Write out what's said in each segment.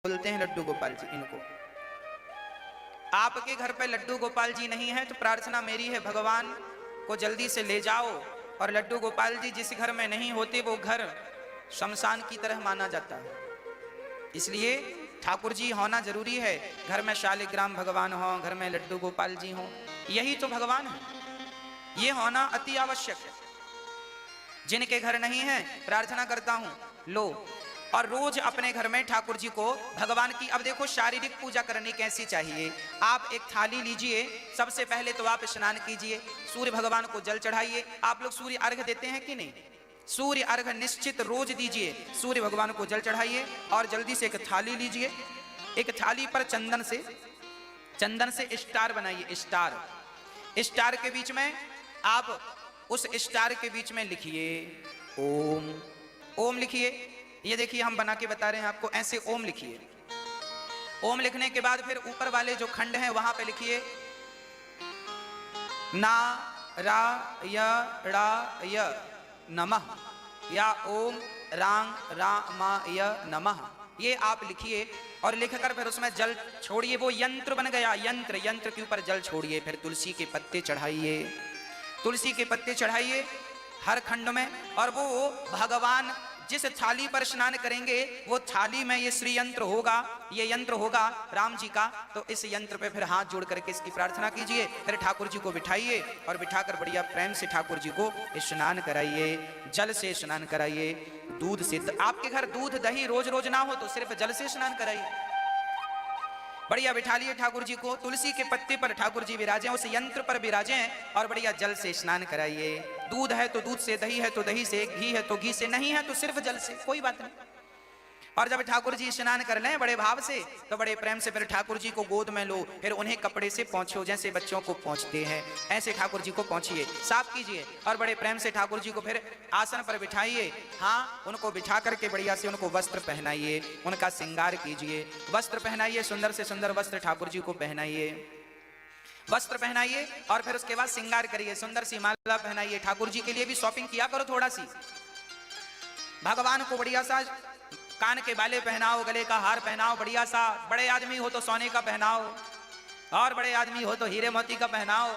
बोलते हैं लड्डू गोपाल जी इनको। आपके घर पे लड्डू गोपाल जी नहीं है तो प्रार्थना मेरी है, भगवान को जल्दी से ले जाओ। और लड्डू गोपाल जी जिस घर में नहीं होते वो घर शमशान की तरह माना जाता है, इसलिए ठाकुर जी होना जरूरी है। घर में शालिग्राम भगवान हो, घर में लड्डू गोपाल जी हो, यही तो भगवान है, ये होना अति आवश्यक है। जिनके घर नहीं है प्रार्थना करता हूं लो, और रोज अपने घर में ठाकुर जी को भगवान की, अब देखो शारीरिक पूजा करनी कैसी चाहिए। आप एक थाली लीजिए, सबसे पहले तो आप स्नान कीजिए, सूर्य भगवान को जल चढ़ाइए। आप लोग सूर्य अर्घ देते हैं कि नहीं? सूर्य अर्घ निश्चित रोज दीजिए, सूर्य भगवान को जल चढ़ाइए और जल्दी से एक थाली लीजिए। एक थाली पर चंदन से स्टार बनाइए, स्टार के बीच में आप उस स्टार के बीच में लिखिए ओम। ओम लिखिए, ये देखिए हम बना के बता रहे हैं आपको, ऐसे ओम लिखिए। ओम लिखने के बाद फिर ऊपर वाले जो खंड हैं वहां पे लिखिए ना रा य ड़ा य नमः, या ओम रांग रामाय नमः, ये आप लिखिए। और लिखकर फिर उसमें जल छोड़िए, वो यंत्र बन गया, यंत्र के ऊपर जल छोड़िए। फिर तुलसी के पत्ते चढ़ाइए, तुलसी के पत्ते चढ़ाइए हर खंड में। और वो भगवान जिस थाली पर स्नान करेंगे वो थाली में ये श्री यंत्र होगा, ये यंत्र होगा राम जी का। तो इस यंत्र पे फिर हाथ जोड़ करके इसकी प्रार्थना कीजिए। फिर ठाकुर जी को बिठाइए और बिठाकर बढ़िया प्रेम से ठाकुर जी को स्नान कराइए, जल से स्नान कराइए, दूध से। आपके घर दूध दही रोज रोज ना हो तो सिर्फ जल से स्नान कराइए। बढ़िया बिठा लिए ठाकुर जी को, तुलसी के पत्ते पर ठाकुर जी विराजें, उस यंत्र पर विराजें और बढ़िया जल से स्नान कराइए। दूध है तो दूध से, दही है तो दही से, घी है तो घी से, नहीं है तो सिर्फ जल से, कोई बात नहीं। और जब ठाकुर जी स्नान कर लें बड़े भाव से तो बड़े प्रेम से फिर ठाकुर जी को गोद में लो, फिर उन्हें कपड़े से पोंछो, जैसे बच्चों को पोंछते हैं ऐसे ठाकुर जी को पोंछिए, साफ कीजिए। और बड़े प्रेम से ठाकुर जी को फिर आसन पर बिठाइए। हाँ, उनको बिठा करके बढ़िया से उनको वस्त्र पहनाइए, उनका श्रृंगार कीजिए, वस्त्र पहनाइए, सुंदर से सुंदर वस्त्र ठाकुर जी को पहनाइए, वस्त्र पहनाइए। और फिर उसके बाद श्रृंगार करिए, सुंदर सी माला पहनाइए। ठाकुर जी के लिए भी शॉपिंग किया करो थोड़ा सी, भगवान को बढ़िया सा कान के बाले पहनाओ, गले का हार पहनाओ बढ़िया सा। बड़े आदमी हो तो सोने का पहनाओ, और बड़े आदमी हो तो हीरे मोती का पहनाओ।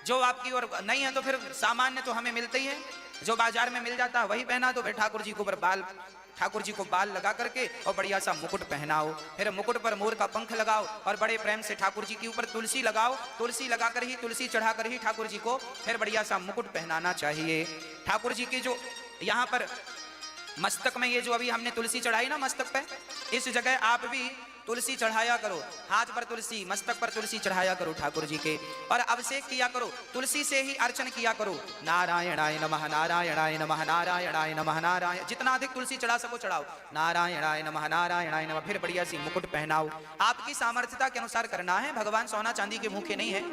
जो आपकी और नहीं है तो फिर सामान्य तो हमें मिलते ही है, जो बाजार में मिल जाता है वही पहना। तो फिर ठाकुर जी को ठाकुर जी को बाल लगा करके और बढ़िया सा मुकुट पहनाओ। फिर मुकुट पर मोर का पंख लगाओ और बड़े प्रेम से ठाकुर जी के ऊपर तुलसी लगाओ। तुलसी लगाकर ही, तुलसी चढ़ाकर ही ठाकुर जी को फिर बढ़िया सा मुकुट पहनाना चाहिए। ठाकुर जी के जो यहाँ पर मस्तक में ये जो अभी हमने तुलसी चढ़ाई ना मस्तक पे, इस जगह आप भी तुलसी चढ़ाया करो, हाथ पर तुलसी, मस्तक पर तुलसी चढ़ाया करो ठाकुर जी के। और अभिषेक किया करो, तुलसी से ही अर्चन किया करो। नारायणाय नमः, नारायणाय नमः, नारायणाय नमः, नारायण, जितना अधिक तुलसी चढ़ा सको चढ़ाओ। नारायणाय नमः, नारायणाय नमः। फिर बढ़िया सी मुकुट पहनाओ, आपकी सामर्थ्यता के अनुसार करना है। भगवान सोना चांदी के भूखे नहीं है,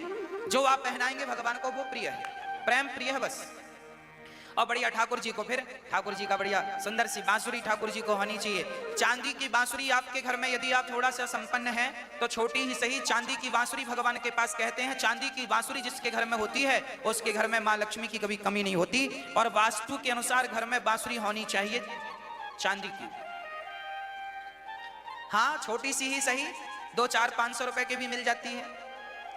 जो आप पहनाएंगे भगवान को वो प्रिय है, प्रेम प्रिय है बस। और बढ़िया ठाकुर जी को फिर ठाकुर जी का बढ़िया सुंदर सी बांसुरी ठाकुर जी को होनी चाहिए। चांदी की बांसुरी आपके घर में यदि आप थोड़ा सा संपन्न है तो छोटी ही सही चांदी की बांसुरी भगवान के पास कहते हैं। चांदी की बांसुरी जिसके घर में होती है उसके घर में माँ लक्ष्मी की कभी कमी नहीं होती। और वास्तु के अनुसार घर में बांसुरी होनी चाहिए चांदी की। हाँ, छोटी सी ही सही, 200-400-500 रुपए की भी मिल जाती है।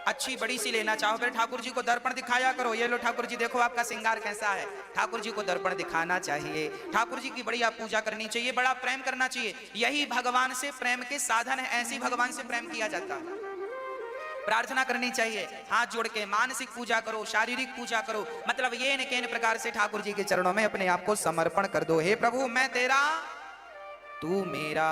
अच्छी बड़ी सी लेना चाहो फिर ठाकुर जी को दर्पण दिखाया करो। ये लो ठाकुर जी देखो आपका श्रृंगार कैसा है। ठाकुर जी को दर्पण दिखाना चाहिए, ठाकुर जी की बढ़िया पूजा करनी चाहिए, बड़ा प्रेम करना चाहिए। यही भगवान से प्रेम के साधन है, ऐसी भगवान से प्रेम किया जाता है। प्रार्थना करनी चाहिए, हाथ जोड़ के मानसिक पूजा करो, शारीरिक पूजा करो, मतलब ये न के प्रकार से ठाकुर जी के चरणों में अपने आप को समर्पण कर दो। हे प्रभु मैं तेरा, तू मेरा।